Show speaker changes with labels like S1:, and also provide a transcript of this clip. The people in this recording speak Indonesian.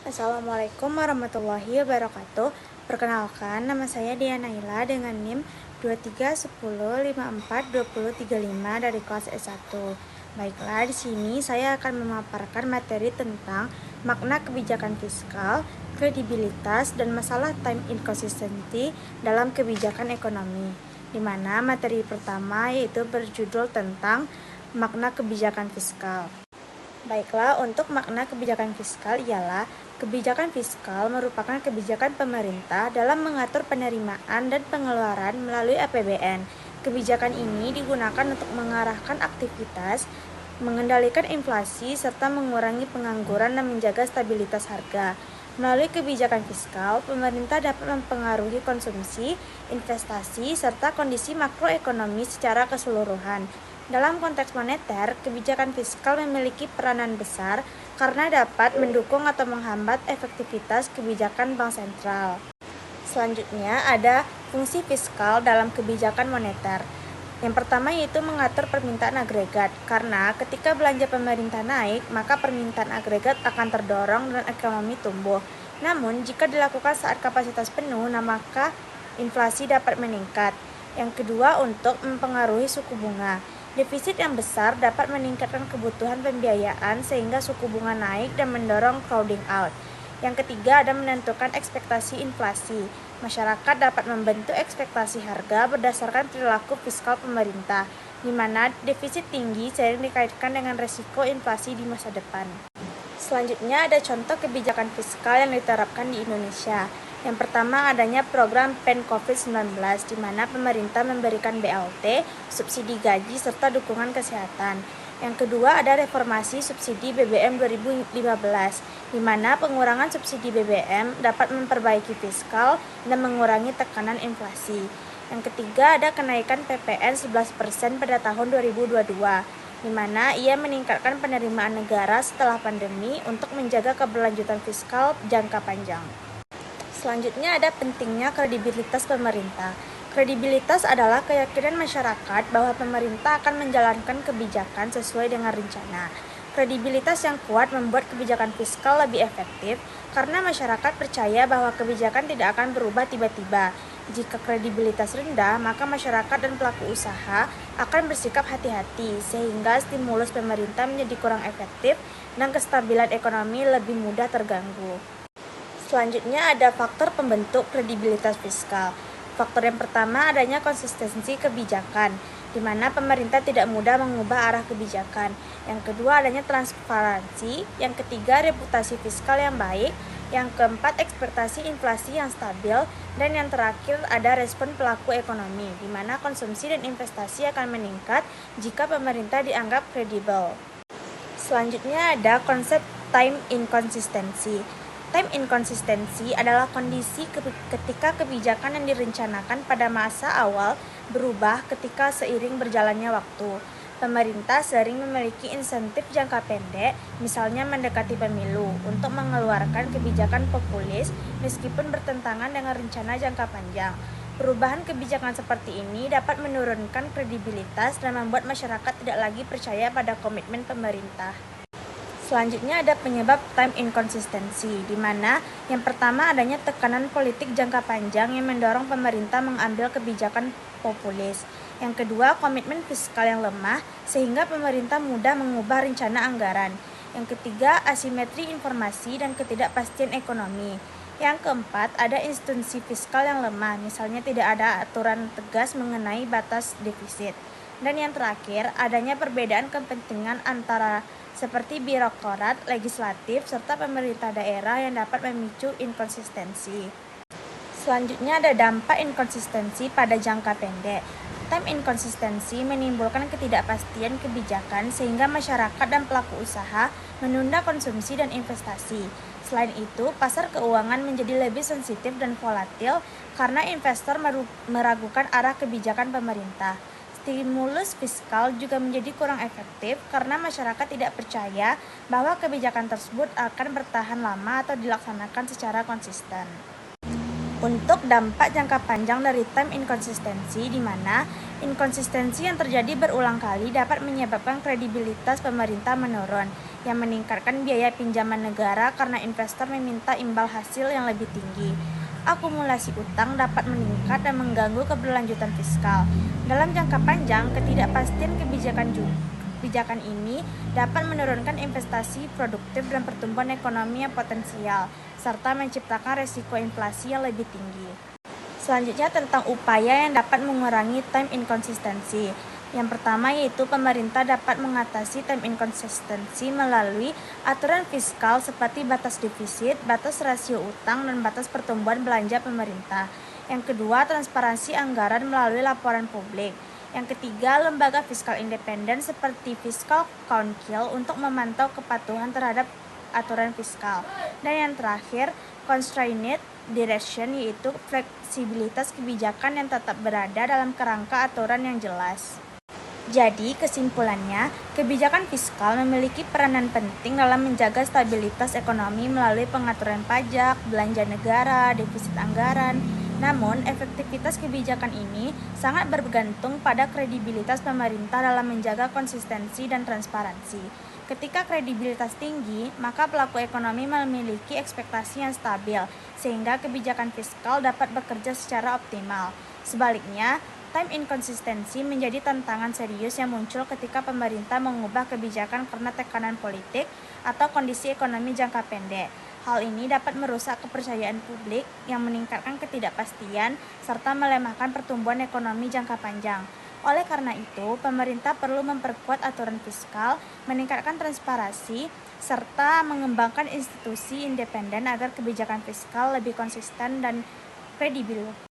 S1: Assalamualaikum warahmatullahi wabarakatuh. Perkenalkan, nama saya Diana Naila dengan NIM 2310542035 dari kelas S1. Baiklah, di sini saya akan memaparkan materi tentang makna kebijakan fiskal, kredibilitas, dan masalah time inconsistency dalam kebijakan ekonomi. Di mana materi pertama yaitu berjudul tentang makna kebijakan fiskal. Baiklah, untuk makna kebijakan fiskal ialah kebijakan fiskal merupakan kebijakan pemerintah dalam mengatur penerimaan dan pengeluaran melalui APBN. Kebijakan ini digunakan untuk mengarahkan aktivitas, mengendalikan inflasi, serta mengurangi pengangguran dan menjaga stabilitas harga. Melalui kebijakan fiskal, pemerintah dapat mempengaruhi konsumsi, investasi, serta kondisi makroekonomi secara keseluruhan. Dalam konteks moneter, kebijakan fiskal memiliki peranan besar karena dapat mendukung atau menghambat efektivitas kebijakan bank sentral. Selanjutnya ada fungsi fiskal dalam kebijakan moneter. Yang pertama yaitu mengatur permintaan agregat, karena ketika belanja pemerintah naik, maka permintaan agregat akan terdorong dan ekonomi tumbuh. Namun, jika dilakukan saat kapasitas penuh, maka inflasi dapat meningkat. Yang kedua, untuk mempengaruhi suku bunga. Defisit yang besar dapat meningkatkan kebutuhan pembiayaan sehingga suku bunga naik dan mendorong crowding out. Yang ketiga ada menentukan ekspektasi inflasi. Masyarakat dapat membentuk ekspektasi harga berdasarkan perilaku fiskal pemerintah, di mana defisit tinggi sering dikaitkan dengan resiko inflasi di masa depan. Selanjutnya ada contoh kebijakan fiskal yang diterapkan di Indonesia. Yang pertama adanya program PEN COVID-19 di mana pemerintah memberikan BLT, subsidi gaji, serta dukungan kesehatan. Yang kedua ada reformasi subsidi BBM 2015 di mana pengurangan subsidi BBM dapat memperbaiki fiskal dan mengurangi tekanan inflasi. Yang ketiga ada kenaikan PPN 11% pada tahun 2022 di mana ia meningkatkan penerimaan negara setelah pandemi untuk menjaga keberlanjutan fiskal jangka panjang. Selanjutnya ada pentingnya kredibilitas pemerintah. Kredibilitas adalah keyakinan masyarakat bahwa pemerintah akan menjalankan kebijakan sesuai dengan rencana. Kredibilitas yang kuat membuat kebijakan fiskal lebih efektif karena masyarakat percaya bahwa kebijakan tidak akan berubah tiba-tiba. Jika kredibilitas rendah, maka masyarakat dan pelaku usaha akan bersikap hati-hati sehingga stimulus pemerintah menjadi kurang efektif dan kestabilan ekonomi lebih mudah terganggu. Selanjutnya ada faktor pembentuk kredibilitas fiskal. Faktor yang pertama adanya konsistensi kebijakan, di mana pemerintah tidak mudah mengubah arah kebijakan. Yang kedua adanya transparansi, yang ketiga reputasi fiskal yang baik, yang keempat ekspektasi inflasi yang stabil, dan yang terakhir ada respon pelaku ekonomi, di mana konsumsi dan investasi akan meningkat jika pemerintah dianggap kredibel. Selanjutnya ada konsep time inconsistency. Time inconsistency adalah kondisi ketika kebijakan yang direncanakan pada masa awal berubah ketika seiring berjalannya waktu. Pemerintah sering memiliki insentif jangka pendek, misalnya mendekati pemilu, untuk mengeluarkan kebijakan populis meskipun bertentangan dengan rencana jangka panjang. Perubahan kebijakan seperti ini dapat menurunkan kredibilitas dan membuat masyarakat tidak lagi percaya pada komitmen pemerintah. Selanjutnya ada penyebab time inconsistency, di mana yang pertama adanya tekanan politik jangka panjang yang mendorong pemerintah mengambil kebijakan populis. Yang kedua, komitmen fiskal yang lemah sehingga pemerintah mudah mengubah rencana anggaran. Yang ketiga, asimetri informasi dan ketidakpastian ekonomi. Yang keempat, ada institusi fiskal yang lemah, misalnya tidak ada aturan tegas mengenai batas defisit. Dan yang terakhir, adanya perbedaan kepentingan antara seperti birokrat, legislatif, serta pemerintah daerah yang dapat memicu inkonsistensi. Selanjutnya ada dampak inkonsistensi pada jangka pendek. Time inkonsistensi menimbulkan ketidakpastian kebijakan sehingga masyarakat dan pelaku usaha menunda konsumsi dan investasi. Selain itu, pasar keuangan menjadi lebih sensitif dan volatil karena investor meragukan arah kebijakan pemerintah. Stimulus fiskal juga menjadi kurang efektif karena masyarakat tidak percaya bahwa kebijakan tersebut akan bertahan lama atau dilaksanakan secara konsisten. Untuk dampak jangka panjang dari time inconsistency, di mana inkonsistensi yang terjadi berulang kali dapat menyebabkan kredibilitas pemerintah menurun. yang meningkatkan biaya pinjaman negara karena investor meminta imbal hasil yang lebih tinggi. Akumulasi utang dapat meningkat dan mengganggu keberlanjutan fiskal. Dalam jangka panjang, ketidakpastian kebijakan ini dapat menurunkan investasi produktif dan pertumbuhan ekonomi yang potensial, serta menciptakan resiko inflasi yang lebih tinggi. Selanjutnya tentang upaya yang dapat mengurangi time inconsistency. Yang pertama yaitu pemerintah dapat mengatasi time inconsistency melalui aturan fiskal seperti batas defisit, batas rasio utang, dan batas pertumbuhan belanja pemerintah. Yang kedua, transparansi anggaran melalui laporan publik. Yang ketiga, lembaga fiskal independen seperti Fiscal Council untuk memantau kepatuhan terhadap aturan fiskal. Dan yang terakhir, constrained direction yaitu fleksibilitas kebijakan yang tetap berada dalam kerangka aturan yang jelas. Jadi, kesimpulannya, kebijakan fiskal memiliki peranan penting dalam menjaga stabilitas ekonomi melalui pengaturan pajak, belanja negara, defisit anggaran. Namun, efektivitas kebijakan ini sangat bergantung pada kredibilitas pemerintah dalam menjaga konsistensi dan transparansi. Ketika kredibilitas tinggi, maka pelaku ekonomi memiliki ekspektasi yang stabil, sehingga kebijakan fiskal dapat bekerja secara optimal. Sebaliknya, time inconsistency menjadi tantangan serius yang muncul ketika pemerintah mengubah kebijakan karena tekanan politik atau kondisi ekonomi jangka pendek. Hal ini dapat merusak kepercayaan publik yang meningkatkan ketidakpastian serta melemahkan pertumbuhan ekonomi jangka panjang. Oleh karena itu, pemerintah perlu memperkuat aturan fiskal, meningkatkan transparansi, serta mengembangkan institusi independen agar kebijakan fiskal lebih konsisten dan kredibel.